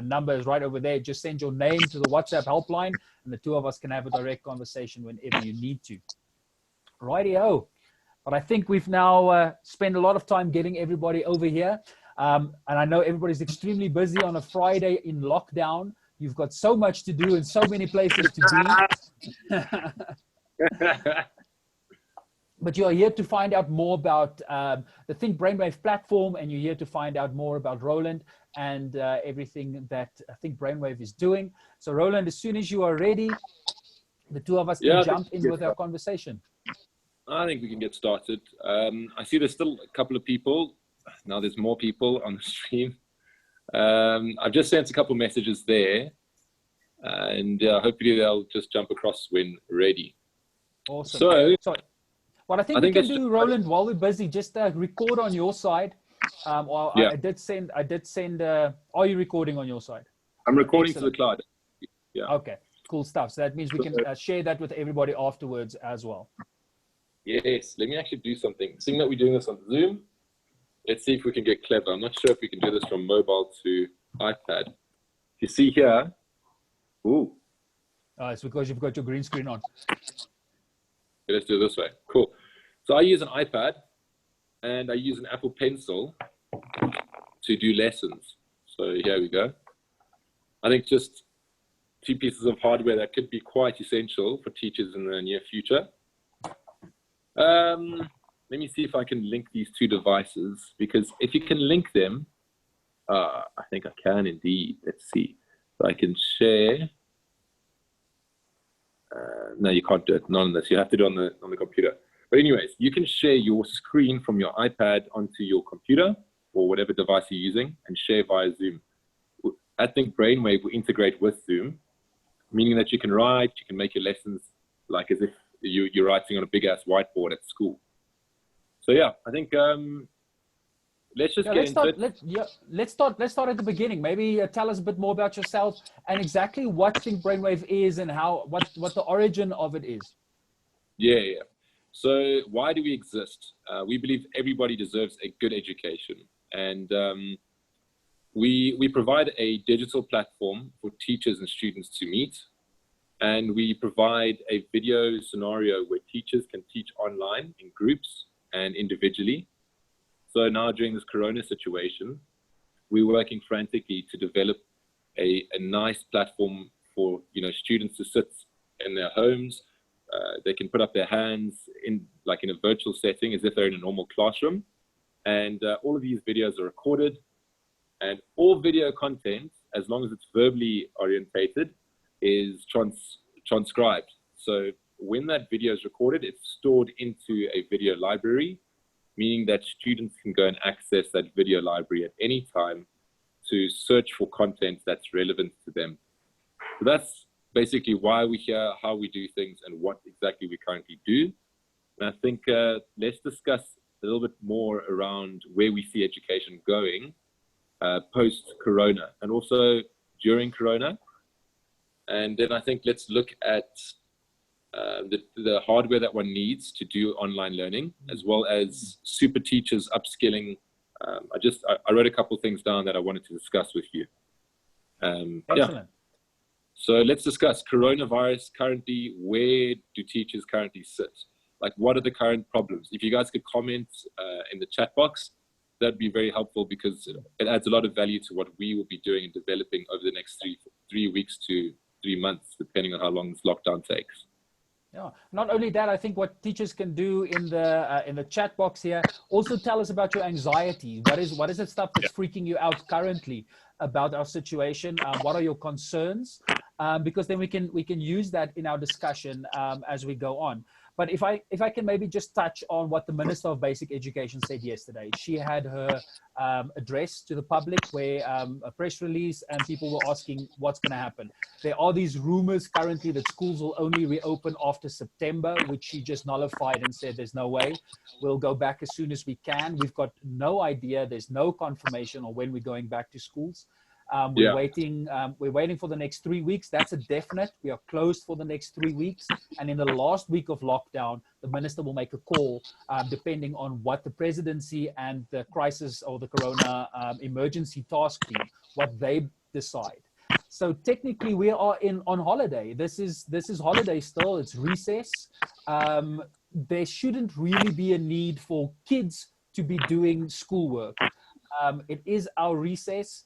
number is right over there. Just send your name to the WhatsApp helpline, and the two of us can have a direct conversation whenever you need to. Rightio. But I think we've now spent a lot of time getting everybody over here. And I know everybody's extremely busy on a Friday in lockdown. You've got so much to do and so many places to be. But you're here to find out more about the Think Brainwave platform, and you're here to find out more about Roland and everything that Think Brainwave is doing. So Roland, as soon as you are ready, the two of us can jump in with our conversation. I think we can get started. I see there's still a couple of people. Now there's more people on the stream. I've just sent a couple messages there, and hopefully they'll just jump across when ready. Awesome. So what I think we can do, Roland, while we're busy, just record on your side. I did send, are you recording on your side? I'm recording to the cloud. Yeah. Okay, cool stuff. So that means we can share that with everybody afterwards as well. Yes, let me actually do something. Seeing that we're doing this on Zoom, let's see if we can get clever. I'm not sure if we can do this from mobile to iPad. You see here, ooh. It's because you've got your green screen on. Okay, let's do it this way. Cool. So I use an iPad and I use an Apple Pencil to do lessons. So here we go. I think just two pieces of hardware that could be quite essential for teachers in the near future. Let me see if I can link these two devices, because if you can link them, I think I can indeed. Let's see. So I can share. No, you can't do it. Not on this. You have to do it on the computer. But anyways, you can share your screen from your iPad onto your computer or whatever device you're using and share via Zoom. I think Brainwave will integrate with Zoom, meaning that you can write, you can make your lessons like as if you're writing on a big ass whiteboard at school. So yeah, I think let's just get into it. Let's start at the beginning. Maybe tell us a bit more about yourself and exactly what Think Brainwave is and what the origin of it is. Yeah. So why do we exist? We believe everybody deserves a good education, and we provide a digital platform for teachers and students to meet. And we provide a video scenario where teachers can teach online in groups and individually. So now during this Corona situation, we're working frantically to develop a nice platform for students to sit in their homes. They can put up their hands in a virtual setting as if they're in a normal classroom. And all of these videos are recorded, and all video content, as long as it's verbally orientated, is transcribed. So when that video is recorded, it's stored into a video library, meaning that students can go and access that video library at any time to search for content that's relevant to them. So that's basically why we're here, how we do things, and what exactly we currently do. And I think let's discuss a little bit more around where we see education going post-Corona and also during Corona. And then I think let's look at the hardware that one needs to do online learning, as well as super teachers upskilling. I wrote a couple of things down that I wanted to discuss with you. Excellent. So let's discuss coronavirus currently. Where do teachers currently sit? Like, what are the current problems? If you guys could comment in the chat box, that'd be very helpful, because it adds a lot of value to what we will be doing and developing over the next three weeks to 3 months, depending on how long this lockdown takes. Yeah. Not only that, I think what teachers can do in the chat box here, also tell us about your anxiety. What is the stuff that's freaking you out currently about our situation? What are your concerns? Because then we can use that in our discussion as we go on. But if I can maybe just touch on what the Minister of Basic Education said yesterday. She had her address to the public where a press release, and people were asking what's going to happen. There are these rumors currently that schools will only reopen after September, which she just nullified and said there's no way. We'll go back as soon as we can. We've got no idea. There's no confirmation on when we're going back to schools. We're waiting. We're waiting for the next 3 weeks. That's a definite. We are closed for the next 3 weeks. And in the last week of lockdown, the minister will make a call, depending on what the presidency and the crisis or the corona emergency task team, what they decide. So technically, we are on holiday. This is holiday still. It's recess. There shouldn't really be a need for kids to be doing schoolwork. It is our recess,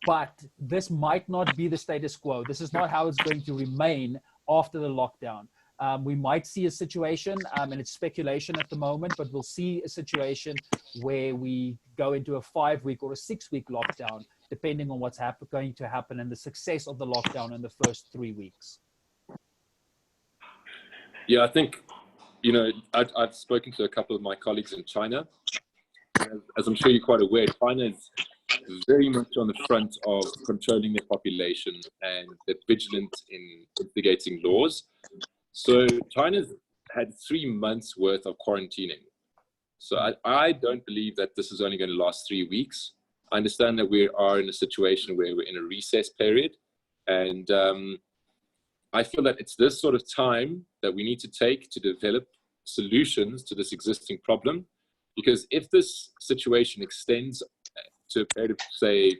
but this might not be the status quo. This is not how it's going to remain after the lockdown. We might see a situation, and it's speculation at the moment, but we'll see a situation where we go into a 5-week or a 6-week lockdown, depending on what's going to happen and the success of the lockdown in the first 3 weeks. Yeah, I think, you know, I've spoken to a couple of my colleagues in China. As I'm sure you're quite aware, China is very much on the front of controlling their population, and they're vigilant in instigating laws. So China's had 3 months worth of quarantining. So I don't believe that this is only going to last 3 weeks. I understand that we are in a situation where we're in a recess period, and I feel that it's this sort of time that we need to take to develop solutions to this existing problem. Because if this situation extends to a period of, say,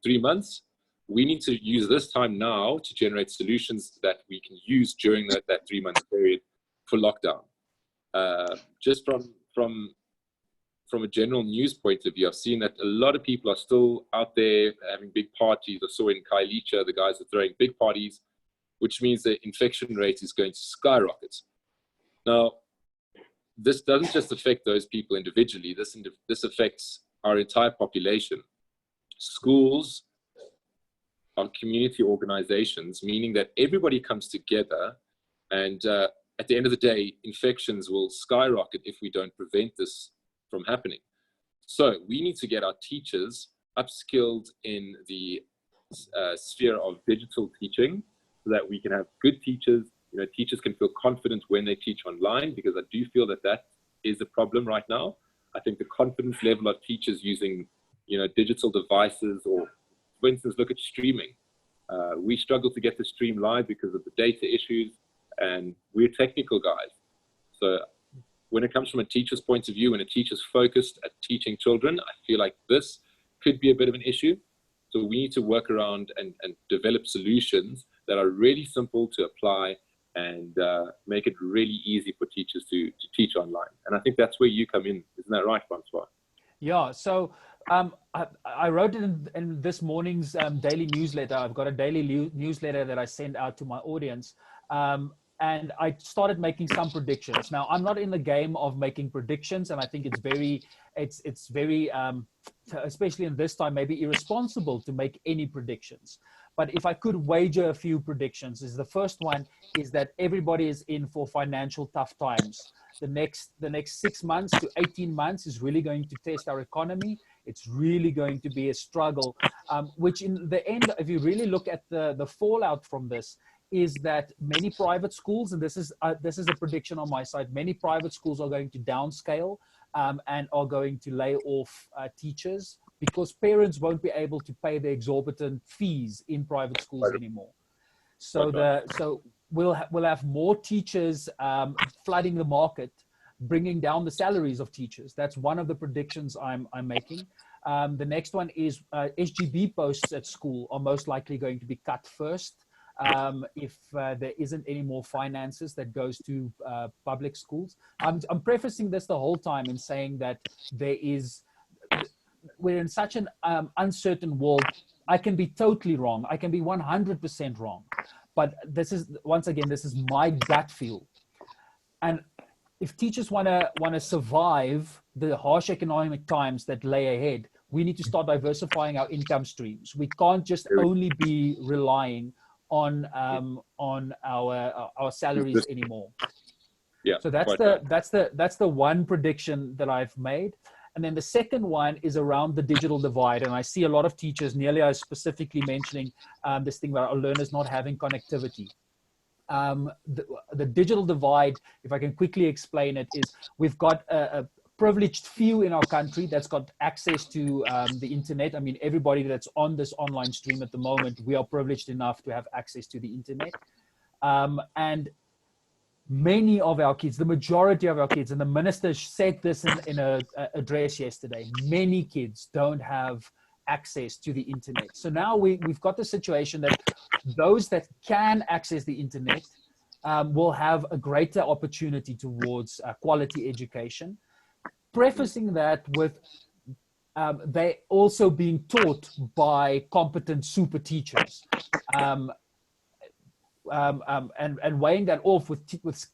3 months, we need to use this time now to generate solutions that we can use during that 3-month period for lockdown. Just from a general news point of view, I've seen that a lot of people are still out there having big parties. I saw in Kailicha, the guys are throwing big parties, which means the infection rate is going to skyrocket. Now, this doesn't just affect those people individually. This affects our entire population. Schools are community organizations, meaning that everybody comes together, and at the end of the day, infections will skyrocket if we don't prevent this from happening. So we need to get our teachers upskilled in the sphere of digital teaching, so that we can have good teachers. You know, teachers can feel confident when they teach online, because I do feel that is a problem right now. I think the confidence level of teachers using, you know, digital devices, or for instance, look at streaming. We struggle to get the stream live because of the data issues, and we're technical guys. So when it comes from a teacher's point of view, and a teacher's focused at teaching children, I feel like this could be a bit of an issue. So we need to work around and develop solutions that are really simple to apply, and make it really easy for teachers to teach online. And I think that's where you come in. Isn't that right, Francois? Yeah, so I wrote it in this morning's daily newsletter. I've got a daily newsletter that I send out to my audience. And I started making some predictions. Now, I'm not in the game of making predictions, and I think it's very, especially in this time, maybe irresponsible to make any predictions. But if I could wager a few predictions, the first one is that everybody is in for financial tough times. The next 6 months to 18 months is really going to test our economy. It's really going to be a struggle, which in the end, if you really look at the fallout from this, is that many private schools, and this is a prediction on my side, many private schools are going to downscale and are going to lay off teachers, because parents won't be able to pay the exorbitant fees in private schools anymore. So we'll have more teachers flooding the market, bringing down the salaries of teachers. That's one of the predictions I'm making. The next one is SGB posts at school are most likely going to be cut first. If there isn't any more finances that goes to public schools. I'm prefacing this the whole time in saying that we're in such an uncertain world. I can be totally wrong. I can be 100% wrong. But this is, once again, this is my gut feel. And if teachers want to survive the harsh economic times that lay ahead, we need to start diversifying our income streams. We can't just only be relying on our salaries anymore. Yeah. So that's the one prediction that I've made. And then the second one is around the digital divide. And I see a lot of teachers, nearly are specifically mentioning this thing about our learners not having connectivity. The digital divide, if I can quickly explain it, is we've got a privileged few in our country that's got access to the internet. I mean, everybody that's on this online stream at the moment, we are privileged enough to have access to the internet. And many of our kids, the majority of our kids, and the minister said this in a address yesterday, many kids don't have access to the internet. So now we've got the situation that those that can access the internet will have a greater opportunity towards quality education. Prefacing that with they also being taught by competent super teachers. And weighing that off with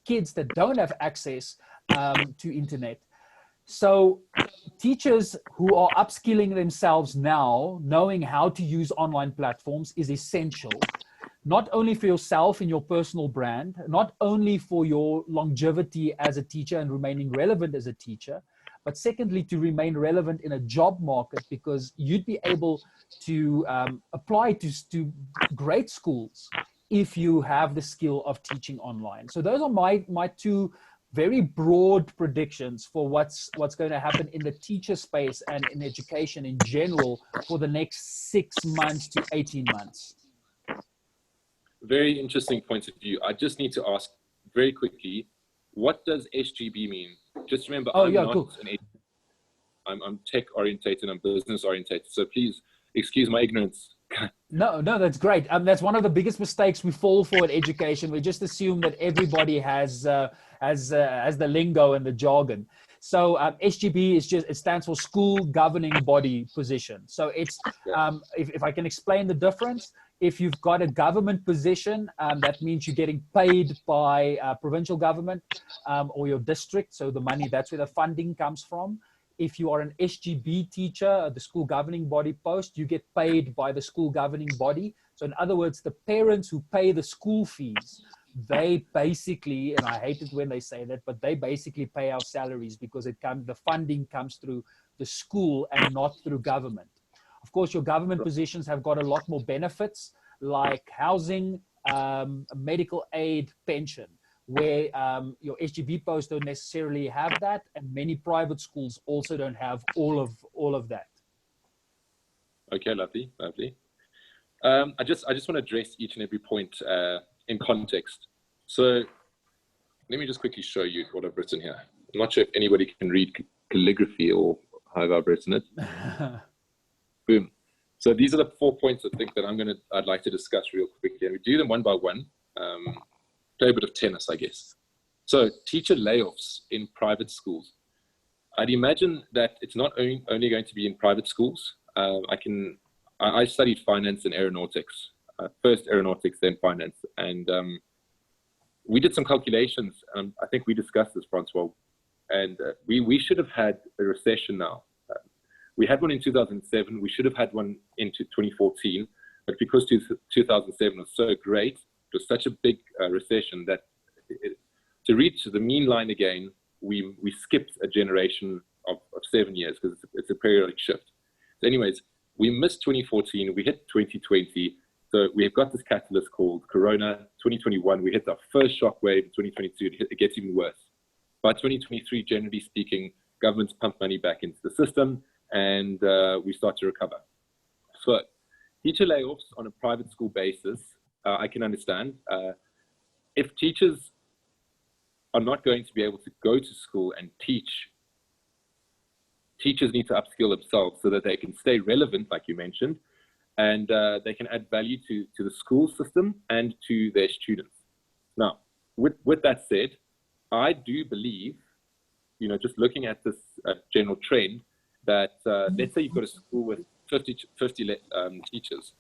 kids that don't have access to internet. So teachers who are upskilling themselves now, knowing how to use online platforms is essential, not only for yourself and your personal brand, not only for your longevity as a teacher and remaining relevant as a teacher, but secondly, to remain relevant in a job market, because you'd be able to apply to great schools if you have the skill of teaching online. So those are my two very broad predictions for what's going to happen in the teacher space and in education in general for the next 6 months to 18 months. Very interesting point of view. I just need to ask very quickly, what does SGB mean? Just remember, I'm tech orientated, I'm business orientated. So please excuse my ignorance. No, that's great. That's one of the biggest mistakes we fall for in education. We just assume that everybody has the lingo and the jargon. So SGB it stands for School Governing Body Position. So it's if I can explain the difference, if you've got a government position, that means you're getting paid by provincial government or your district. So the money, that's where the funding comes from. If you are an SGB teacher, the school governing body post, you get paid by the school governing body. So in other words, the parents who pay the school fees, they basically, and I hate it when they say that, but they basically pay our salaries because the funding comes through the school and not through government. Of course, your government positions have got a lot more benefits like housing, medical aid, pension, where your SGB posts don't necessarily have that, and many private schools also don't have all of that. Okay, lovely. I just want to address each and every point in context. So let me just quickly show you what I've written here. I'm not sure if anybody can read calligraphy or however I've written it. Boom. So these are the 4 points I think that I'd like to discuss real quickly, and we do them one by one. Play a bit of tennis, I guess. So teacher layoffs in private schools. I'd imagine that it's not only going to be in private schools. I studied finance and aeronautics, first aeronautics, then finance. And we did some calculations. I think we discussed this, Francois. And we should have had a recession now. We had one in 2007. We should have had one into 2014. But because 2007 was so great, it was such a big recession that to reach the mean line again, we skipped a generation of 7 years because it's a periodic shift. So anyways, we missed 2014, we hit 2020. So we've got this catalyst called Corona. 2021, we hit our first shock wave. 2022, it gets even worse. By 2023, generally speaking, governments pump money back into the system and we start to recover. So teacher layoffs on a private school basis, I can understand. If teachers are not going to be able to go to school and teach, teachers need to upskill themselves so that they can stay relevant, like you mentioned, and they can add value to the school system and to their students. Now, with that said, I do believe, just looking at this general trend, that let's say you've got a school with 50 teachers.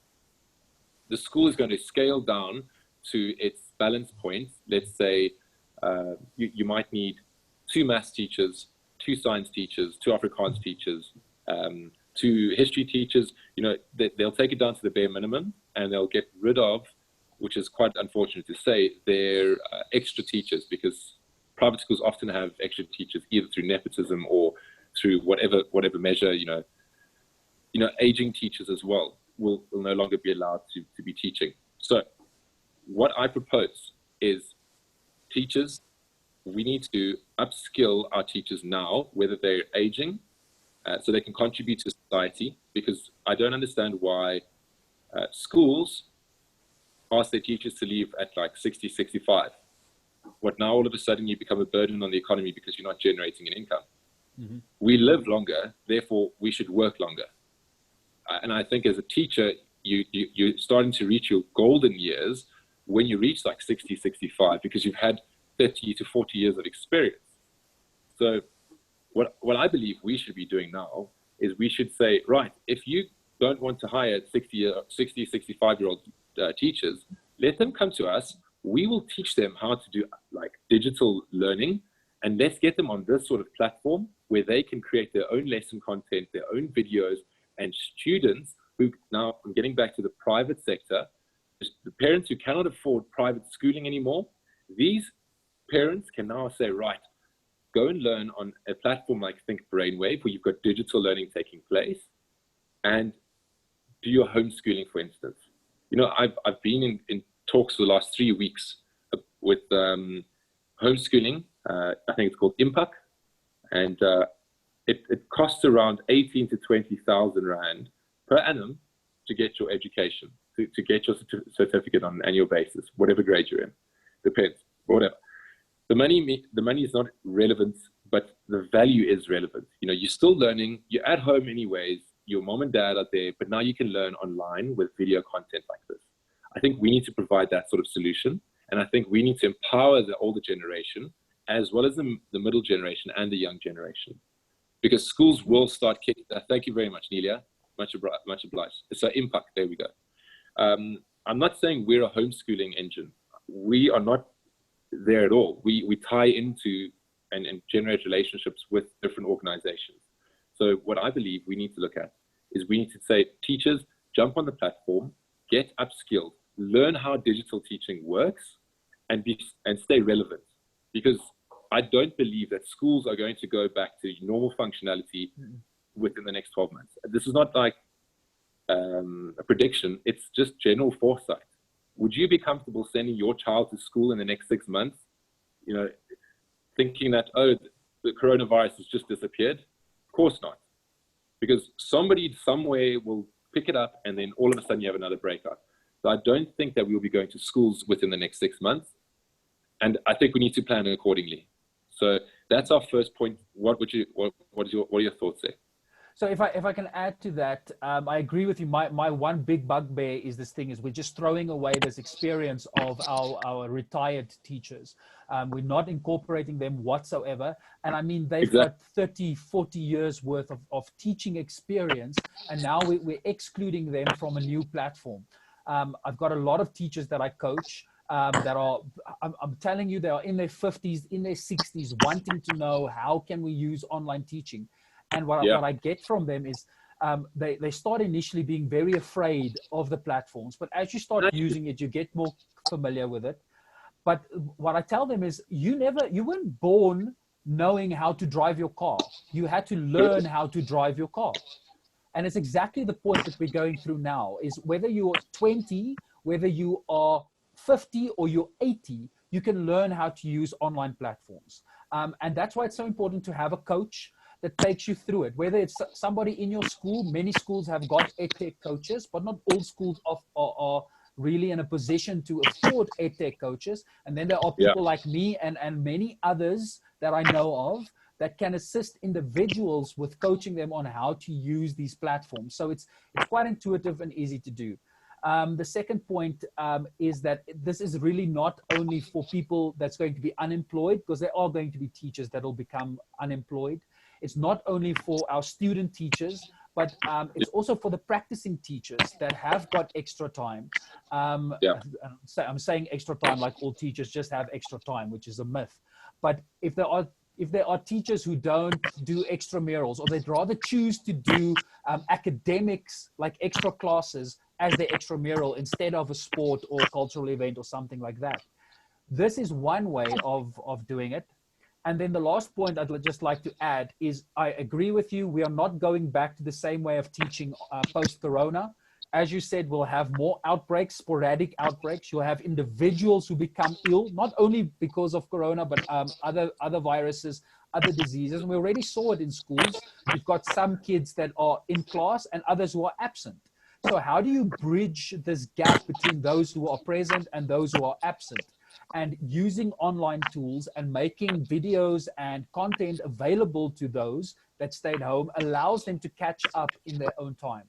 The school is going to scale down to its balance point. Let's say you might need 2 maths teachers, 2 science teachers, 2 Afrikaans teachers, 2 history teachers. They'll take it down to the bare minimum and they'll get rid of, which is quite unfortunate to say, their extra teachers, because private schools often have extra teachers either through nepotism or through whatever measure, aging teachers as well will no longer be allowed to be teaching. So what I propose is teachers we need to upskill our teachers now, whether they're aging, so they can contribute to society, because I don't understand why schools ask their teachers to leave at like 60, 65. What now all of a sudden you become a burden on the economy because you're not generating an income. Mm-hmm. We live longer, therefore we should work longer. And I think as a teacher, you're starting to reach your golden years when you reach like 60, 65, because you've had 30 to 40 years of experience. So what I believe we should be doing now is we should say, right, if you don't want to hire 60, 65-year-old teachers, let them come to us. We will teach them how to do like digital learning, and let's get them on this sort of platform where they can create their own lesson content, their own videos, and students who, now I'm getting back to the private sector, the parents who cannot afford private schooling anymore, these parents can now say, right, go and learn on a platform like Think Brainwave, where you've got digital learning taking place, and do your homeschooling, for instance. You know, I've been in talks for the last 3 weeks with homeschooling. I think it's called Impact, and it costs around 18 to 20,000 Rand per annum to get your education, to get your certificate on an annual basis, whatever grade you're in, depends, whatever. The money is not relevant, but the value is relevant. You know, you're still learning, you're at home anyways, your mom and dad are there, but now you can learn online with video content like this. I think we need to provide that sort of solution. And I think we need to empower the older generation, as well as the middle generation and the young generation. Because schools will start kicking. Thank you very much, Nelia. Much obliged. So Impact, there we go. I'm not saying we're a homeschooling engine. We are not there at all. We tie into and generate relationships with different organizations. So what I believe we need to look at is we need to say, teachers, jump on the platform, get upskilled, learn how digital teaching works, and stay relevant. Because I don't believe that schools are going to go back to normal functionality within the next 12 months. This is not like a prediction. It's just general foresight. Would you be comfortable sending your child to school in the next 6 months, you know, thinking that, oh, the coronavirus has just disappeared? Of course not. Because somebody somewhere will pick it up, and then all of a sudden you have another breakout. So I don't think that we'll be going to schools within the next 6 months. And I think we need to plan accordingly. So that's our first point. What are your thoughts there? So if I can add to that, I agree with you. My one big bugbear is this thing is we're just throwing away this experience of our retired teachers. We're not incorporating them whatsoever. And I mean, they've got 30, 40 years worth of teaching experience. And now we're excluding them from a new platform. I've got a lot of teachers that I coach that are, I'm telling you, they are in their 50s, in their 60s, wanting to know how can we use online teaching. And what I get from them is they start initially being very afraid of the platforms. But as you start using it, you get more familiar with it. But what I tell them is you weren't born knowing how to drive your car. You had to learn how to drive your car. And it's exactly the point that we're going through now is whether you're 20, whether you are 50 or you're 80, you can learn how to use online platforms. And that's why it's so important to have a coach that takes you through it, whether it's somebody in your school. Many schools have got EdTech coaches, but not all schools are really in a position to afford EdTech coaches. And then there are people like me and many others that I know of that can assist individuals with coaching them on how to use these platforms. So it's quite intuitive and easy to do. The second point is that this is really not only for people that's going to be unemployed, because there are going to be teachers that will become unemployed. It's not only for our student teachers, but it's also for the practicing teachers that have got extra time. I'm saying extra time like all teachers just have extra time, which is a myth. But if there are teachers who don't do extramurals, or they'd rather choose to do academics like extra classes as their extramural instead of a sport or cultural event or something like that. This is one way of doing it. And then the last point I'd just like to add is I agree with you. We are not going back to the same way of teaching post-corona. as you said, we'll have more outbreaks, sporadic outbreaks. You'll have individuals who become ill, not only because of corona, but other viruses, other diseases. And we already saw it in schools. You've got some kids that are in class and others who are absent. So how do you bridge this gap between those who are present and those who are absent? And using online tools and making videos and content available to those that stayed home allows them to catch up in their own time.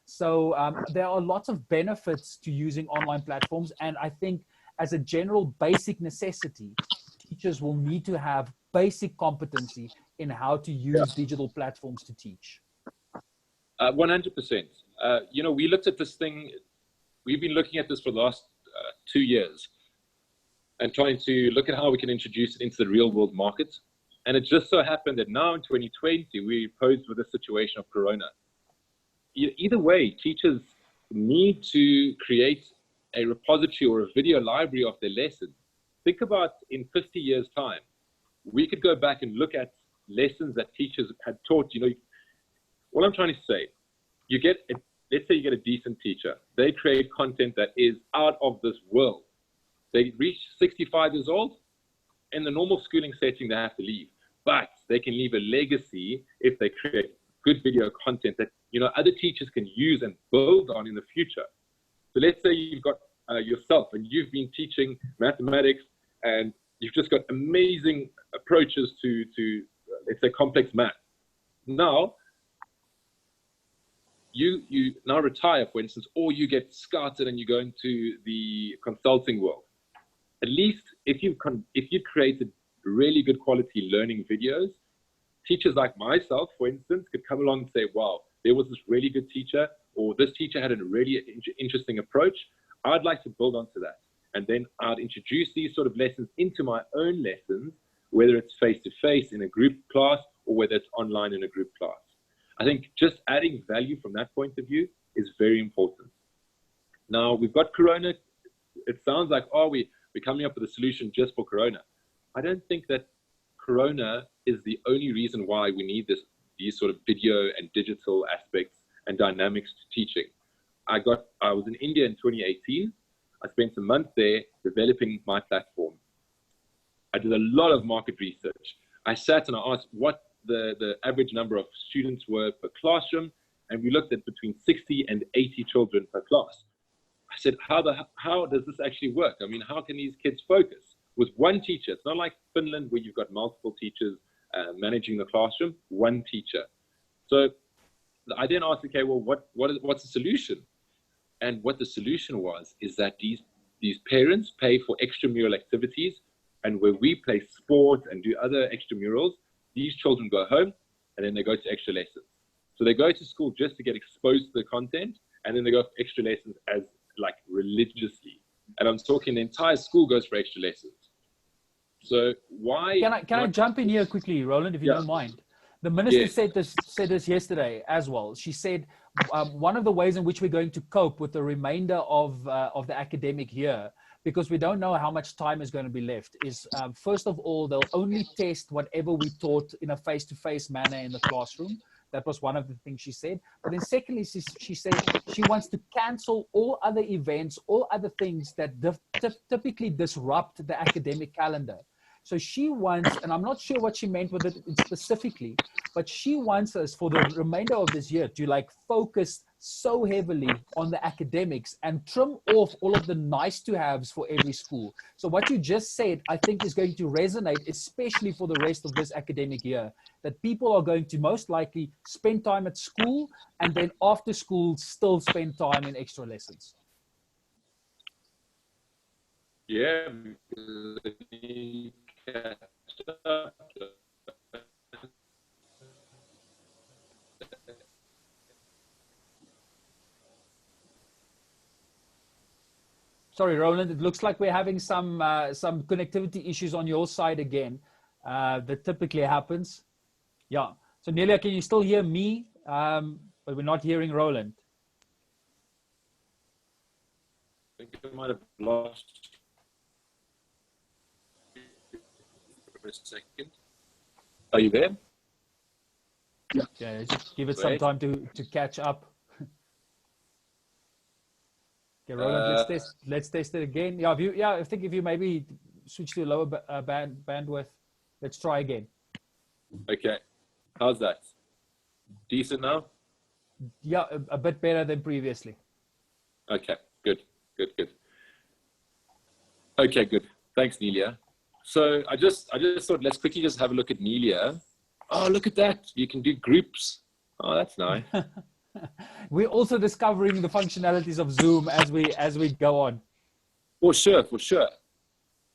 So there are lots of benefits to using online platforms. And I think as a general basic necessity, teachers will need to have basic competency in how to use digital platforms to teach. 100%. You know, we looked at this thing, we've been looking at this for the last 2 years and trying to look at how we can introduce it into the real world market. And it just so happened that now in 2020, we're posed with a situation of corona. Either way, teachers need to create a repository or a video library of their lessons. Think about in 50 years' time, we could go back and look at lessons that teachers had taught. You know, what I'm trying to say, you get, let's say you get a decent teacher. They create content that is out of this world. They reach 65 years old. In the normal schooling setting, they have to leave. But they can leave a legacy if they create good video content that, you know, other teachers can use and build on in the future. So let's say you've got yourself and you've been teaching mathematics and you've just got amazing approaches to let's say, complex math. Now, you now retire, for instance, or you get scouted and you go into the consulting world. At least if you created really good quality learning videos, teachers like myself, for instance, could come along and say, wow, there was this really good teacher, or this teacher had a really interesting approach. I'd like to build onto that. And then I'd introduce these sort of lessons into my own lessons, whether it's face-to-face in a group class or whether it's online in a group class. I think just adding value from that point of view is very important. Now, we've got corona. It sounds like, oh, we're coming up with a solution just for corona. I don't think that corona is the only reason why we need these sort of video and digital aspects and dynamics to teaching. I was in India in 2018. I spent a month there developing my platform. I did a lot of market research. I sat and I asked what the average number of students were per classroom, and we looked at between 60 and 80 children per class. I said, how does this actually work? I mean, how can these kids focus? With one teacher. It's not like Finland where you've got multiple teachers managing the classroom, one teacher. So I then asked, okay, well, what's the solution? And what the solution was is that these parents pay for extramural activities, and where we play sport and do other extramurals, these children go home and then they go to extra lessons. So they go to school just to get exposed to the content, and then they go for extra lessons as like religiously. And I'm talking the entire school goes for extra lessons. So why? Can I jump in here quickly, Roland, if you don't mind? The minister said this yesterday as well. She said one of the ways in which we're going to cope with the remainder of the academic year, because we don't know how much time is going to be left, is first of all, they'll only test whatever we taught in a face-to-face manner in the classroom. That was one of the things she said. But then secondly, she said she wants to cancel all other events, all other things that typically disrupt the academic calendar. So she wants, and I'm not sure what she meant with it specifically, but she wants us for the remainder of this year to like focus so heavily on the academics and trim off all of the nice to haves for every school. So what you just said, I think is going to resonate, especially for the rest of this academic year, that people are going to most likely spend time at school and then after school still spend time in extra lessons. Yeah, because they catch up. Sorry, Roland, it looks like we're having some connectivity issues on your side again. That typically happens. Yeah. So Nelia, can you still hear me? But we're not hearing Roland. I think I might have lost for a second. Are you there? Yeah, just give it some time to catch up. Okay, Roland, let's test it again. Yeah, I think if you maybe switch to a lower bandwidth, let's try again. Okay, how's that? Decent now? Yeah, a bit better than previously. Okay, good. Okay, good. Thanks, Nelia. So I just thought let's quickly just have a look at Nelia. Oh, look at that! You can do groups. Oh, that's nice. We're also discovering the functionalities of Zoom as we go on. For sure.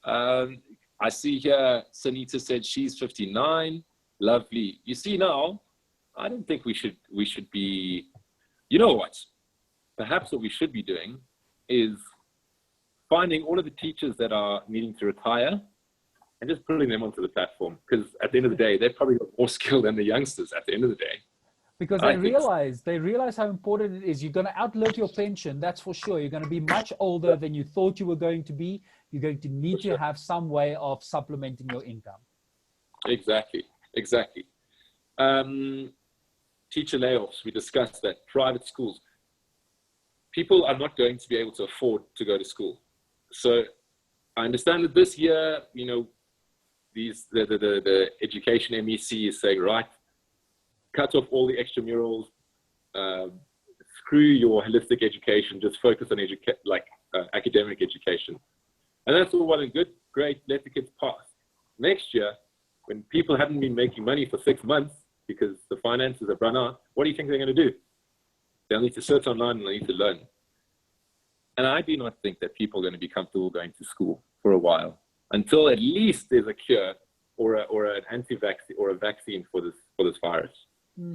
I see here Sanita said she's 59. Lovely. You see now, I don't think we should be. You know what? Perhaps what we should be doing is finding all of the teachers that are needing to retire and just putting them onto the platform, because at the end of the day, they've probably got more skill than the youngsters at the end of the day. Because they realize how important it is. You're going to outlive your pension, that's for sure. You're going to be much older than you thought you were going to be. You're going to need to have some way of supplementing your income. Exactly. Teacher layoffs, we discussed that. Private schools. People are not going to be able to afford to go to school. So I understand that this year, you know, the education MEC is saying, right, cut off all the extramurals, screw your holistic education, just focus on academic education. And that's all well and good, great, let the kids pass. Next year, when people haven't been making money for 6 months because the finances have run out, what do you think they're going to do? They'll need to search online and they'll need to learn. And I do not think that people are going to be comfortable going to school for a while until at least there's a cure or an anti-vaccine or a vaccine for this virus.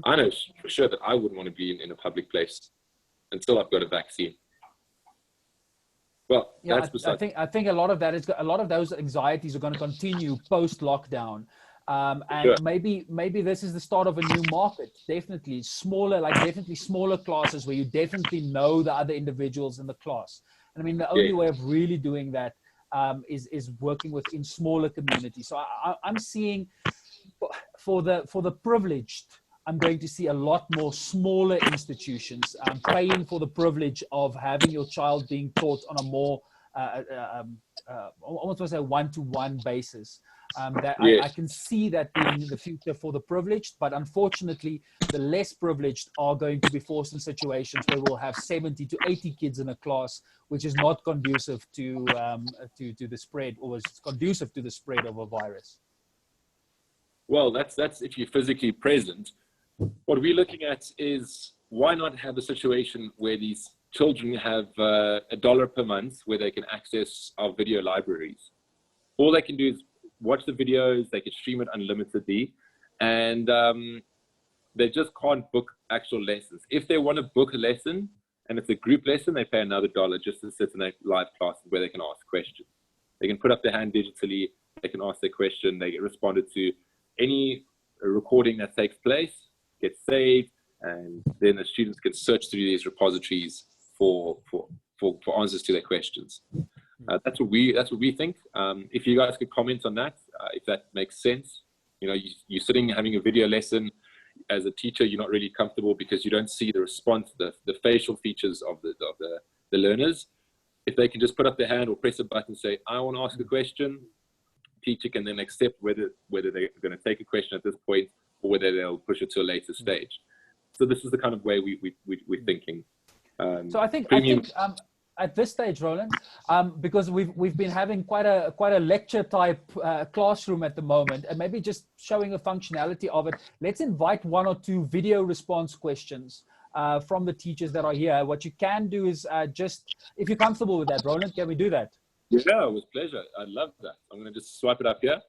I know for sure that I wouldn't want to be in a public place until I've got a vaccine. Well, yeah, that's I think a lot of those anxieties are going to continue post lockdown. And maybe this is the start of a new market. Definitely smaller classes where you definitely know the other individuals in the class. And I mean, the only way of really doing that is working within smaller communities. So I'm seeing for the privileged, I'm going to see a lot more smaller institutions paying for the privilege of having your child being taught on a more almost want to say one-to-one basis. I can see that being the future for the privileged, but unfortunately, the less privileged are going to be forced in situations where we'll have 70 to 80 kids in a class, which is not conducive to the spread, or is conducive to the spread of a virus. Well, that's if you're physically present. What we're looking at is why not have a situation where these children have $1 per month where they can access our video libraries. All they can do is watch the videos, they can stream it unlimitedly, and they just can't book actual lessons. If they want to book a lesson and it's a group lesson, they pay another $1 just to sit in a live class where they can ask questions. They can put up their hand digitally, they can ask their question, they get responded to. Any recording that takes place gets saved, and then the students can search through these repositories for answers to their questions. That's what we think. If you guys could comment on that, if that makes sense. You know, you're sitting having a video lesson as a teacher, you're not really comfortable because you don't see the response, the facial features of the learners. If they can just put up their hand or press a button and say, I want to ask a question, teacher can then accept whether they're going to take a question at this point or whether they'll push it to a later stage. So this is the kind of way we're thinking. So I think at this stage, Roland, because we've been having quite a lecture type classroom at the moment, and maybe just showing the functionality of it. Let's invite 1 or 2 video response questions from the teachers that are here. What you can do is just, if you're comfortable with that, Roland, can we do that? Yeah, with pleasure. I love that. I'm going to just swipe it up here.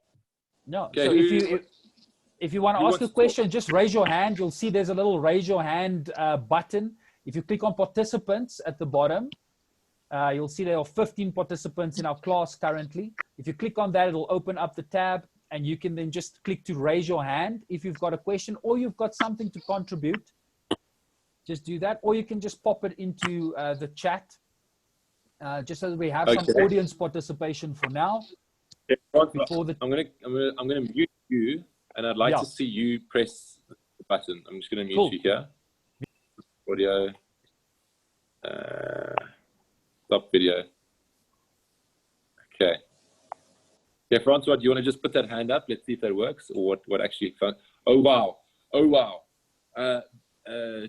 No. Okay, so if you want to ask a question, just raise your hand. You'll see there's a little raise your hand button. If you click on participants at the bottom, you'll see there are 15 participants in our class currently. If you click on that, it'll open up the tab, and you can then just click to raise your hand if you've got a question or you've got something to contribute. Just do that, or you can just pop it into the chat, just so that we have some audience participation for now. I'm gonna mute you, and I'd like to see you press the button. I'm just gonna mute you here. Audio. Stop video. Okay. Yeah, Francois, do you want to just put that hand up? Let's see if that works, or what actually found. Oh, wow. Oh, wow.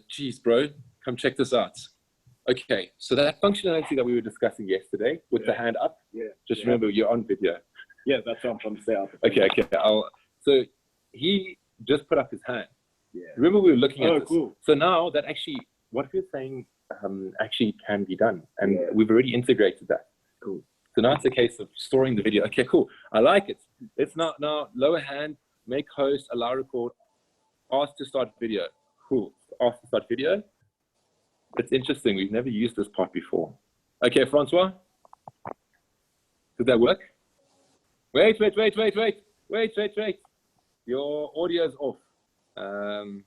Geez, bro, come check this out. Okay, so that functionality that we were discussing yesterday with the hand up, just remember you're on video. Yeah, that's what I'm trying to say. Okay. So he just put up his hand. Yeah. Remember we were looking at this. Cool. So now that actually, what we're saying actually can be done, and we've already integrated that. Cool. So now it's a case of storing the video. Okay, cool. I like it. Let's now lower hand, make host, allow record, ask to start video. Cool. Ask to start video. It's interesting. We've never used this part before. Okay, Francois. Did that work? Wait. Your audio is off. Oh,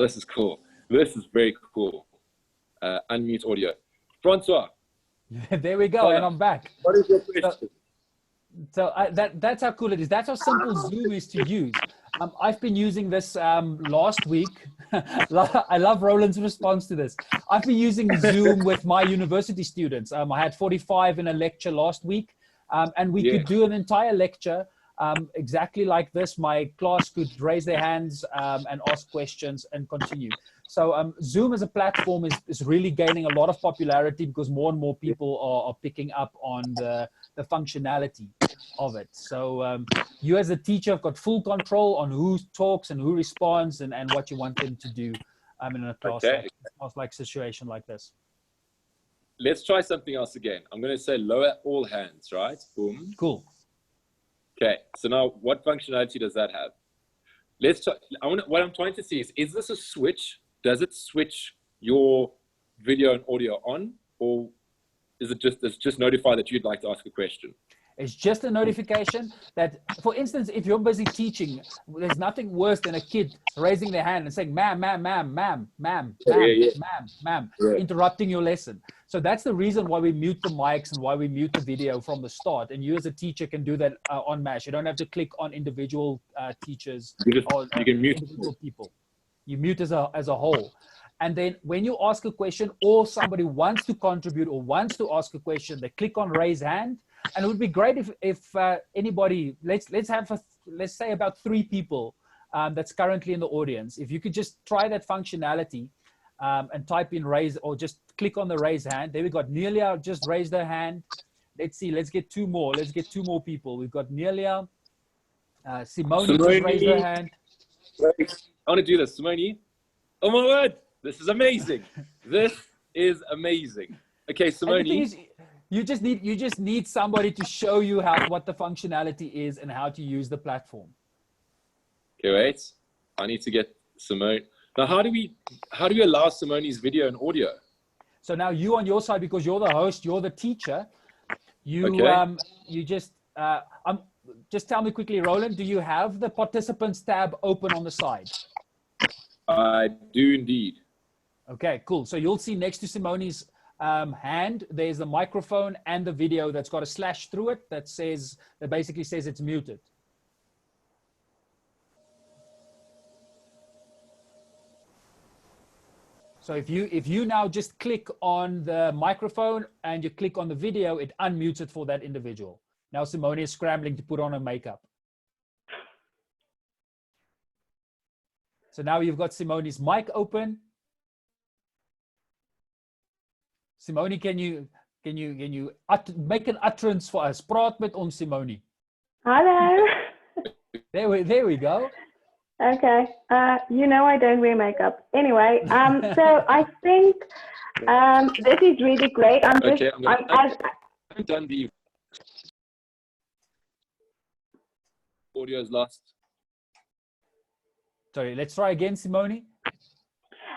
this is cool. This is very cool. Unmute audio. Francois. There we go, and I'm back. What is your question? So that's how cool it is. That's how simple Zoom is to use. I've been using this last week. I love Roland's response to this. I've been using Zoom with my university students. I had 45 in a lecture last week, and we could do an entire lecture exactly like this. My class could raise their hands and ask questions and continue. So Zoom as a platform is really gaining a lot of popularity because more and more people are picking up on the functionality of it. So you as a teacher have got full control on who talks and who responds and what you want them to do in a class like situation like this. Let's try something else again. I'm going to say lower all hands, right? Boom. Cool. Okay, so now what functionality does that have? Let's try. What I'm trying to see is this a switch? Does it switch your video and audio on, or is it just notify that you'd like to ask a question? It's just a notification that, for instance, if you're busy teaching, there's nothing worse than a kid raising their hand and saying, ma'am, interrupting your lesson. So that's the reason why we mute the mics and why we mute the video from the start. And you as a teacher can do that en masse. You don't have to click on individual teachers or you can mute individual people. You mute as a whole. And then when you ask a question or somebody wants to contribute or wants to ask a question, they click on raise hand. And it would be great if anybody, let's say about 3 people that's currently in the audience. If you could just try that functionality and type in raise, or just click on the raise hand. There we got Nelia just raised her hand. Let's see, let's get 2 more. Let's get 2 more people. We've got Nelia, Simone just raised her hand. I want to do this, Simone. Oh my word, this is amazing. This is amazing. Okay, Simone. You just need somebody to show you what the functionality is and how to use the platform. Okay, wait. I need to get Simone. Now, how do we allow Simone's video and audio? So now you on your side, because you're the host, you're the teacher. You just tell me quickly, Roland. Do you have the participants tab open on the side? I do indeed. Okay, cool. So you'll see next to Simone's hand, there's the microphone and the video that's got a slash through it that basically says it's muted. So if you now just click on the microphone and you click on the video, it unmutes it for that individual. Now Simone is scrambling to put on her makeup. So now you've got Simone's mic open. Simone, can you make an utterance for us? Praat met ons, Simone. Hello. There we go. Okay. You know I don't wear makeup. Anyway, so I think this is really great. I'm done the audio's lost. Sorry, let's try again, Simone.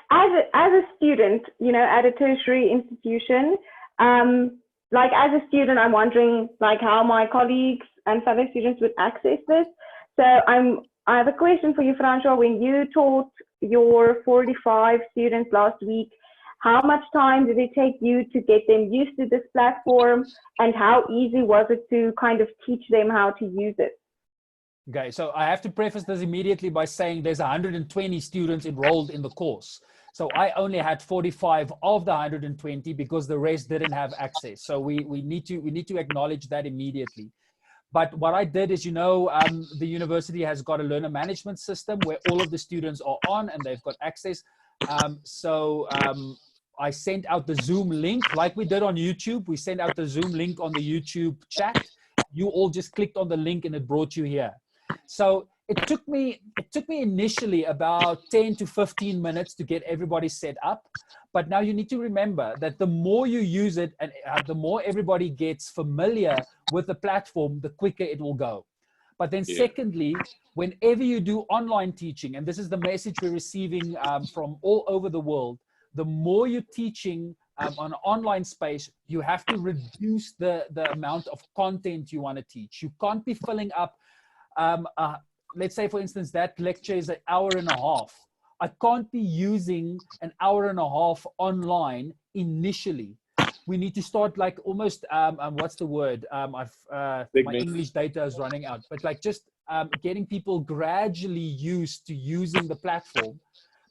As a student, at a tertiary institution, like as a student, I'm wondering like how my colleagues and fellow students would access this. So I have a question for you, Francois. When you taught your 45 students last week, how much time did it take you to get them used to this platform, and how easy was it to kind of teach them how to use it? Okay, so I have to preface this immediately by saying there's 120 students enrolled in the course. So I only had 45 of the 120 because the rest didn't have access. So we need to acknowledge that immediately. But what I did is, the university has got a learner management system where all of the students are on and they've got access. I sent out the Zoom link like we did on YouTube. We sent out the Zoom link on the YouTube chat. You all just clicked on the link and it brought you here. So it took me initially about 10 to 15 minutes to get everybody set up. But now you need to remember that the more you use it and the more everybody gets familiar with the platform, the quicker it will go. But then secondly, whenever you do online teaching, and this is the message we're receiving from all over the world, the more you're teaching on an online space, you have to reduce the amount of content you want to teach. You can't be filling up, let's say, for instance, that lecture is an hour and a half. I can't be using an hour and a half online initially. We need to start like almost, what's the word? My English data is running out, but like just getting people gradually used to using the platform.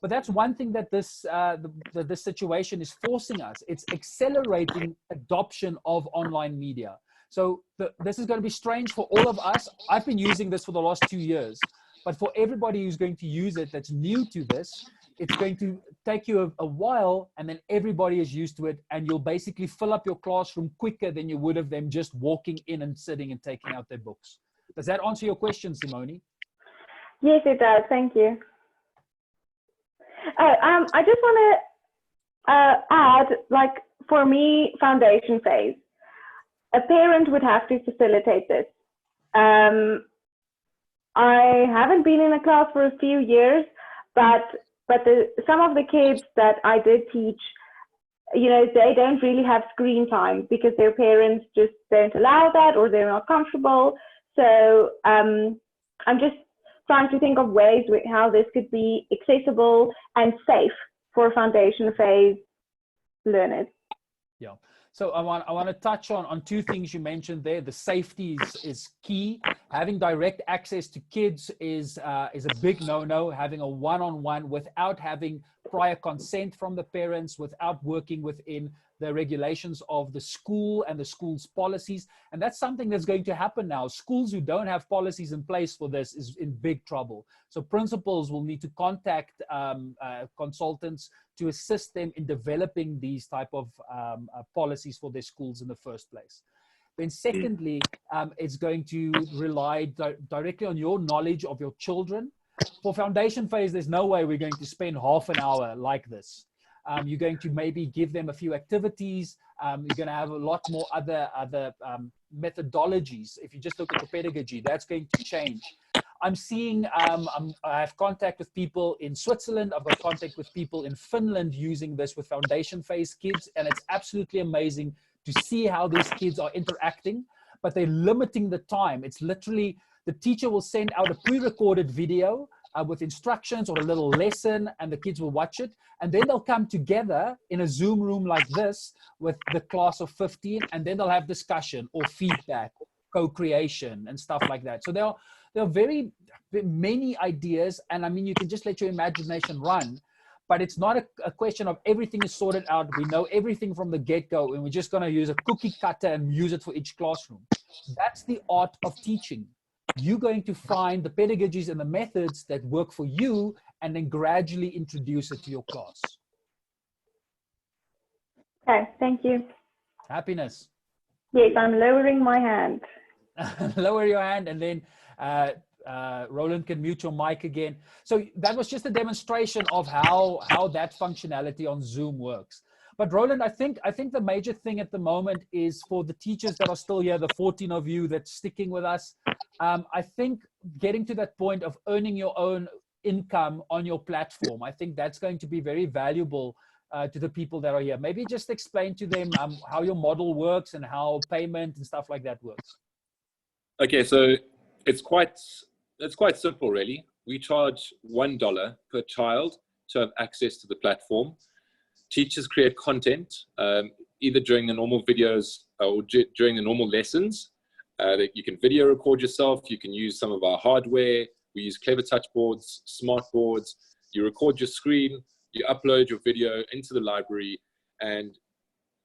But that's one thing that this situation is forcing us. It's accelerating adoption of online media. So this is going to be strange for all of us. I've been using this for the last 2 years, but for everybody who's going to use it that's new to this, it's going to take you a while, and then everybody is used to it, and you'll basically fill up your classroom quicker than you would have them just walking in and sitting and taking out their books. Does that answer your question, Simone? Yes, it does. Thank you. I just want to add, like, for me, foundation phase, a parent would have to facilitate this. I haven't been in a class for a few years, but some of the kids that I did teach, they don't really have screen time because their parents just don't allow that, or they're not comfortable. So I'm just trying to think of ways how this could be accessible and safe for foundation phase learners. Yeah. So I want to touch on two things you mentioned there. The safety is key. Having direct access to kids is a big no-no. Having a one-on-one without having prior consent from the parents, without working within the regulations of the school and the school's policies. And that's something that's going to happen now. Schools who don't have policies in place for this is in big trouble. So principals will need to contact consultants to assist them in developing these type of policies for their schools in the first place. Then secondly, it's going to rely directly on your knowledge of your children. For foundation phase, there's no way we're going to spend half an hour like this. You're going to maybe give them a few activities. You're going to have a lot more other methodologies. If you just look at the pedagogy, that's going to change. I'm seeing, I have contact with people in Switzerland. I've got contact with people in Finland using this with foundation phase kids. And it's absolutely amazing to see how these kids are interacting, but they're limiting the time. It's literally, the teacher will send out a pre-recorded video with instructions or a little lesson, and the kids will watch it. And then they'll come together in a Zoom room like this with the class of 15, and then they'll have discussion or feedback, co-creation and stuff like that. So there are very many ideas, and I mean, you can just let your imagination run, but it's not a question of everything is sorted out. We know everything from the get-go, and we're just going to use a cookie cutter and use it for each classroom. That's the art of teaching. You're going to find the pedagogies and the methods that work for you, and then gradually introduce it to your class. Okay, thank you. Happiness. Yes, I'm lowering my hand. Lower your hand, and then Roland can mute your mic again. So that was just a demonstration of how that functionality on Zoom works. But Roland, I think the major thing at the moment is for the teachers that are still here, the 14 of you that's sticking with us, I think getting to that point of earning your own income on your platform, I think that's going to be very valuable to the people that are here. Maybe just explain to them how your model works and how payment and stuff like that works. Okay, so it's quite simple, really. We charge $1 per child to have access to the platform. Teachers create content either during the normal videos or during the normal lessons. That you can video record yourself. You can use some of our hardware. We use clever touch boards, smart boards. You record your screen. you upload your video into the library, and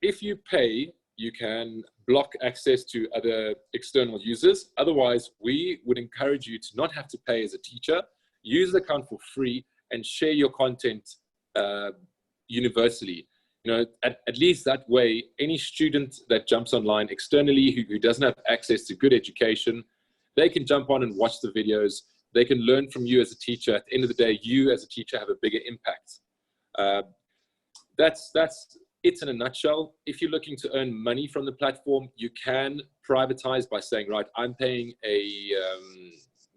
if you pay, you can block access to other external users. Otherwise, we would encourage you to not have to pay as a teacher, use the account for free, and share your content universally. You know, at least that way, any student that jumps online externally who doesn't have access to good education, they can jump on and watch the videos. They can learn from you as a teacher. At the end of the day, you as a teacher have a bigger impact. That's it in a nutshell. If you're looking to earn money from the platform, you can privatize by saying, right, I'm paying a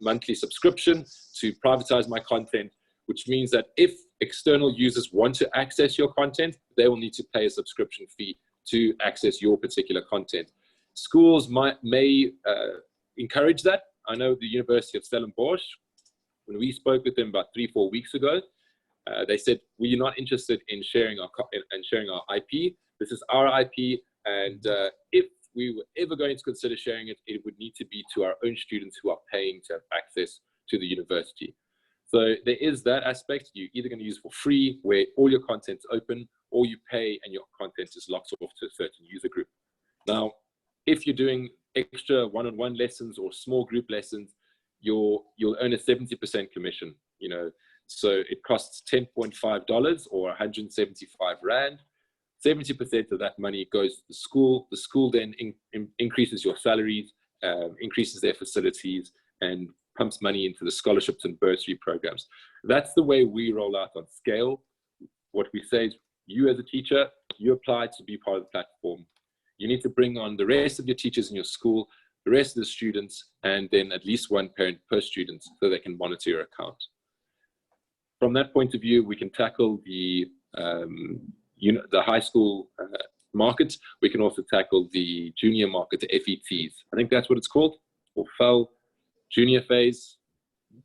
monthly subscription to privatize my content, which means that if external users want to access your content, they will need to pay a subscription fee to access your particular content. Schools may encourage that. I know the University of Stellenbosch, when we spoke with them about 3-4 weeks ago, they said, we're not interested in sharing our IP. This is our IP, and if we were ever going to consider sharing it, it would need to be to our own students who are paying to have access to the university. So there is that aspect. You're either going to use for free, where all your content's open, or you pay and your content is locked off to a certain user group. Now, if you're doing extra one-on-one lessons or small group lessons, you'll earn a 70% commission, you know. So it costs $10.5 or 175 Rand. 70% of that money goes to the school. The school then increases your salaries, increases their facilities, and pumps money into the scholarships and bursary programs. That's the way we roll out on scale. What we say is, you as a teacher, you apply to be part of the platform. You need to bring on the rest of your teachers in your school, the rest of the students, and then at least one parent per student so they can monitor your account. From that point of view, we can tackle the high school market. We can also tackle the junior market, the FETs. I think that's what it's called, or FEL, junior phase.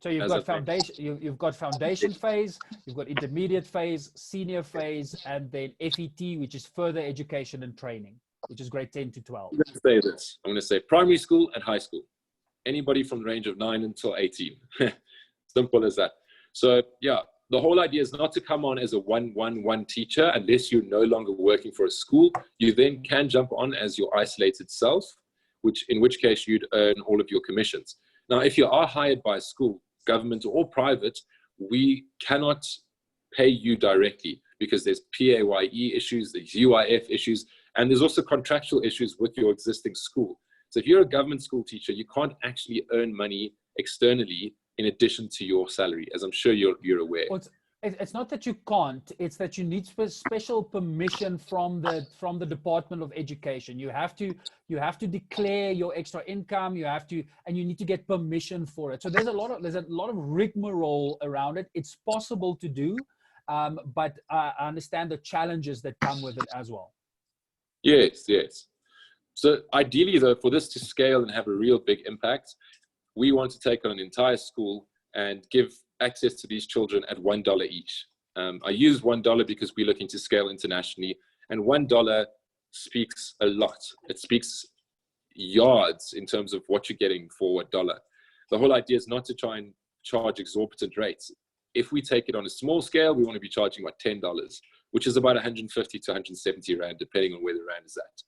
So you've got foundation, you've got foundation phase, you've got intermediate phase, senior phase, and then FET, which is further education and training, which is grade 10 to 12. I'm going to say this. I'm going to say primary school and high school. Anybody from the range of 9 until 18. Simple as that. So yeah, the whole idea is not to come on as a one-on-one teacher unless you're no longer working for a school. You then can jump on as your isolated self, in which case you'd earn all of your commissions. Now, if you are hired by a school, government or private, we cannot pay you directly because there's PAYE issues, there's UIF issues, and there's also contractual issues with your existing school. So if you're a government school teacher, you can't actually earn money externally in addition to your salary, as I'm sure you're aware. Well, it's not that you can't, it's that you need special permission from the Department of Education. You have to declare your extra income, and you need to get permission for it. So there's a lot of rigmarole around it. It's possible to do, but I understand the challenges that come with it as well. Yes, yes. So ideally though, for this to scale and have a real big impact, we want to take on an entire school and give access to these children at $1 each. I use $1 because we're looking to scale internationally, and $1 speaks a lot. It speaks yards in terms of what you're getting for $1. The whole idea is not to try and charge exorbitant rates. If we take it on a small scale, we want to be charging about $10, which is about 150 to 170 Rand, depending on where the Rand is at.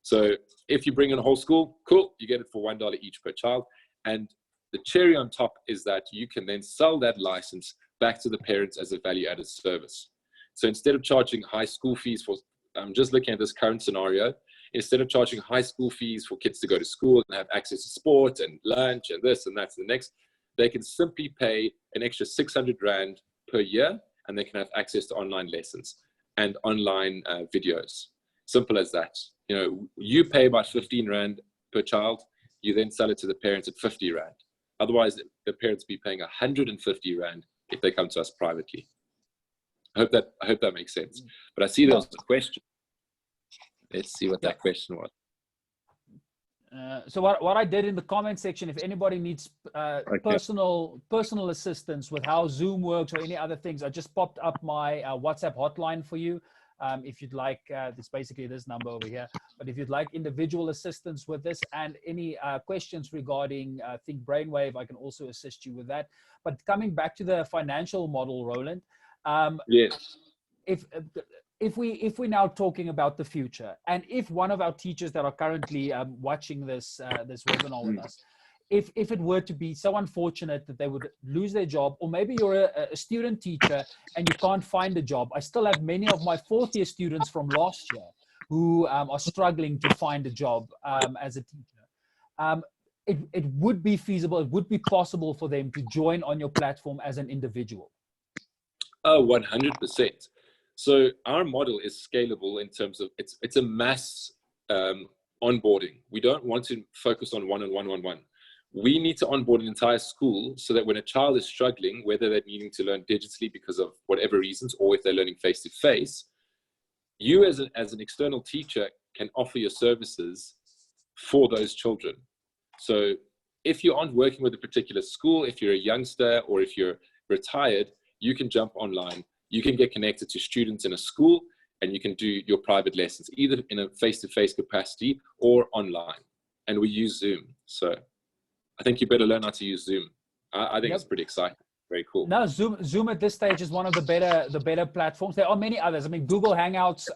So if you bring in a whole school, cool, you get it for $1 each per child. And the cherry on top is that you can then sell that license back to the parents as a value-added service. So instead of charging high school fees for, I'm just looking at this current scenario, instead of charging high school fees for kids to go to school and have access to sport and lunch and this and that and the next, they can simply pay an extra 600 Rand per year, and they can have access to online lessons and online videos. Simple as that. You know, you pay about 15 Rand per child, you then sell it to the parents at 50 Rand. Otherwise, the parents will be paying 150 Rand if they come to us privately. I hope that makes sense. But I see there was a question. Let's see what that question was. So what I did in the comment section, if anybody needs personal assistance with how Zoom works or any other things, I just popped up my WhatsApp hotline for you. If you'd like, it's basically this number over here. But if you'd like individual assistance with this and any questions regarding Think Brainwave, I can also assist you with that. But coming back to the financial model, Roland, Yes. If we're now talking about the future, and if one of our teachers that are currently watching this this webinar with us, if it were to be so unfortunate that they would lose their job, or maybe you're a student teacher and you can't find a job. I still have many of my fourth year students from last year who are struggling to find a job as a teacher. It would be feasible, it would be possible for them to join on your platform as an individual. Oh, 100%. So our model is scalable in terms of it's a mass onboarding. We don't want to focus on one-on-one. We need to onboard an entire school so that when a child is struggling, whether they're needing to learn digitally because of whatever reasons, or if they're learning face-to-face, you as an external teacher can offer your services for those children. So if you aren't working with a particular school, if you're a youngster or if you're retired, you can jump online. You can get connected to students in a school and you can do your private lessons, either in a face-to-face capacity or online. And we use Zoom. So I think you better learn how to use Zoom. I think it's pretty exciting. Very cool. No, Zoom at this stage is one of the better platforms. There are many others. I mean, Google Hangouts,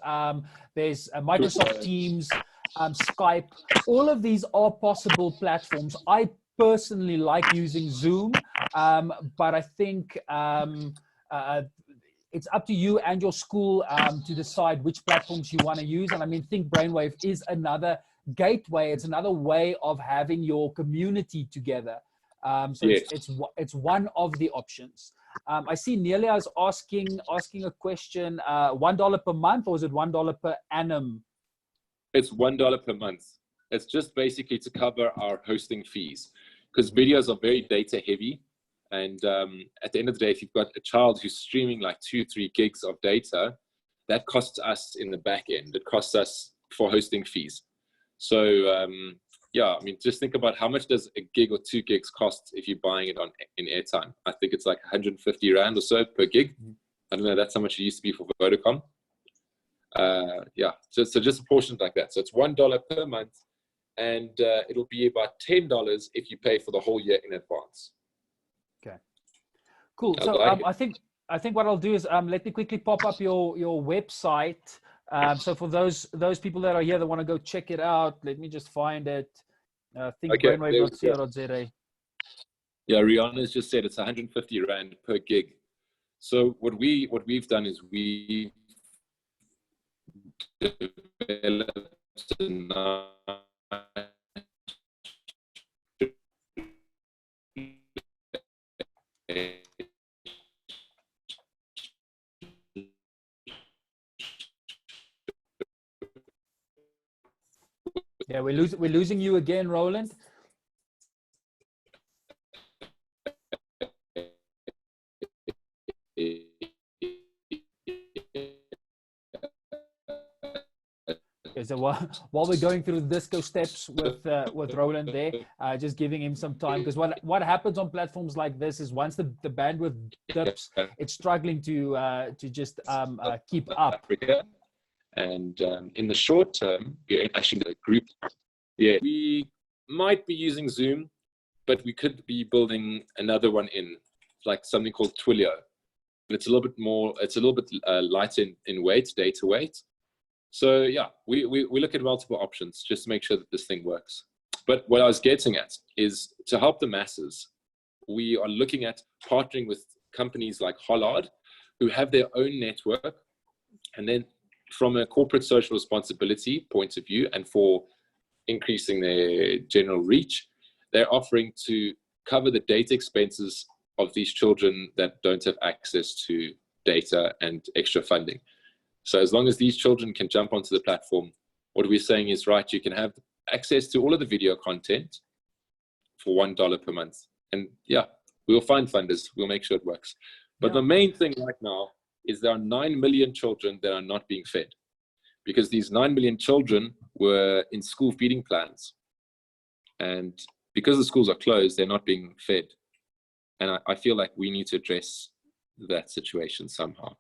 there's Microsoft Teams, Skype. All of these are possible platforms. I personally like using Zoom, but I think it's up to you and your school to decide which platforms you want to use. And I mean, Think Brainwave is another gateway. It's another way of having your community together. So yes, it's one of the options. I see Nelia is asking a question. $1 per month, or is it $1 per annum? It's $1 per month. It's just basically to cover our hosting fees, because videos are very data heavy. And at the end of the day, if you've got a child who's streaming like 2-3 gigs of data, that costs us in the back end. It costs us for hosting fees. So yeah, I mean, just think about how much does a gig or 2 gigs cost if you're buying it in airtime. I think it's like 150 Rand or so per gig. I don't know, that's how much it used to be for Vodacom. Yeah, so just a portion like that. So it's $1 per month, and it'll be about $10 if you pay for the whole year in advance. Okay, cool. So I think what I'll do is let me quickly pop up your website. So for those people that are here that want to go check it out, let me just find it. Thinkbrainwave.co.za. Yeah, Rihanna's just said it's 150 Rand per gig. So what we've done is we developed Yeah, we're losing you again, Roland. Okay, so while we're going through the disco steps with Roland there, just giving him some time, because what happens on platforms like this is once the bandwidth dips, it's struggling to just keep up. And in the short term, we're actually the group. Yeah, we might be using Zoom, but we could be building another one in, like something called Twilio. But it's a little bit more, it's a little bit lighter in weight, data weight. So yeah, we look at multiple options just to make sure that this thing works. But what I was getting at is to help the masses, we are looking at partnering with companies like Hollard, who have their own network, and then from a corporate social responsibility point of view and for increasing their general reach, they're offering to cover the data expenses of these children that don't have access to data and extra funding. So as long as these children can jump onto the platform, what we're saying is, right, you can have access to all of the video content for $1 per month. And yeah, we'll find funders, we'll make sure it works. But the main thing right now is there are 9 million children that are not being fed, because these 9 million children were in school feeding plans. And because the schools are closed, they're not being fed. And I feel like we need to address that situation somehow.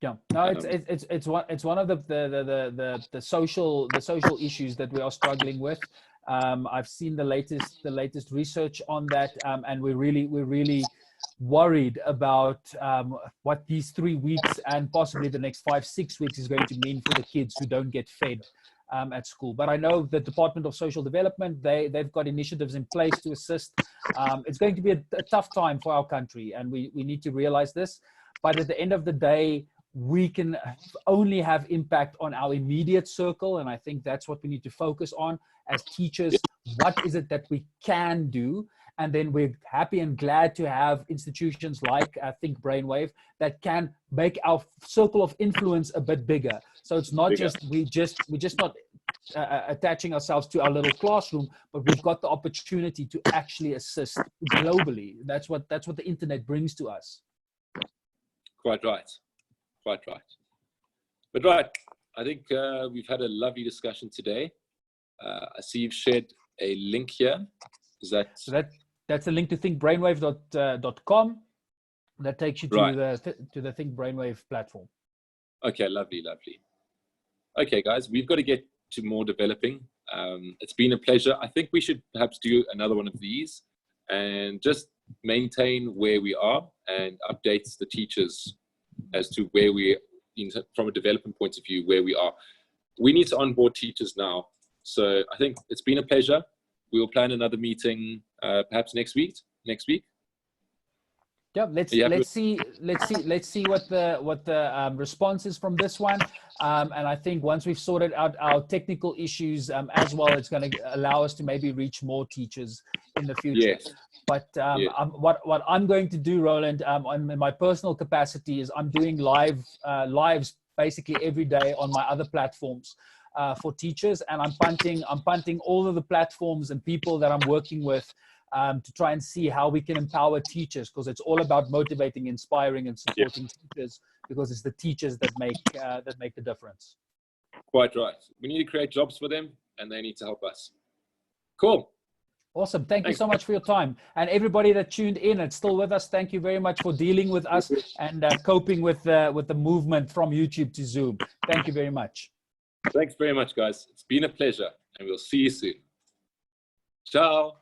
Yeah, no, it's one of the social issues that we are struggling with. I've seen the latest research on that, and we're really worried about what these 3 weeks and possibly the next 5-6 weeks is going to mean for the kids who don't get fed at school. But I know the Department of Social Development, they've got initiatives in place to assist. It's going to be a tough time for our country, and we need to realize this. But at the end of the day, we can only have impact on our immediate circle, and I think that's what we need to focus on as teachers. What is it that we can do? And then we're happy and glad to have institutions like Think Brainwave that can make our circle of influence a bit bigger. So it's not we're just not attaching ourselves to our little classroom, but we've got the opportunity to actually assist globally. That's what the internet brings to us. Quite right. Quite right. But right, I think we've had a lovely discussion today. I see you've shared a link here. Is that... That's a link to thinkbrainwave.com. That takes you to the Think Brainwave platform. Okay, lovely, lovely. Okay, guys, we've got to get to more developing. It's been a pleasure. I think we should perhaps do another one of these and just maintain where we are and update the teachers as to where we, from a development point of view, where we are. We need to onboard teachers now. So I think it's been a pleasure. We will plan another meeting perhaps next week. Yeah, let's see what the response is from this one. And I think once we've sorted out our technical issues as well, it's going to allow us to maybe reach more teachers in the future. Yes. But what I'm going to do, Roland, in my personal capacity, is I'm doing lives basically every day on my other platforms for teachers, and I'm punting all of the platforms and people that I'm working with to try and see how we can empower teachers, because it's all about motivating, inspiring, and supporting teachers, because it's the teachers that make the difference. Quite right. We need to create jobs for them, and they need to help us. Cool. Awesome. Thank you so much for your time. And everybody that tuned in and still with us, thank you very much for dealing with us and coping with the movement from YouTube to Zoom. Thank you very much. Thanks very much, guys. It's been a pleasure, and we'll see you soon. Ciao.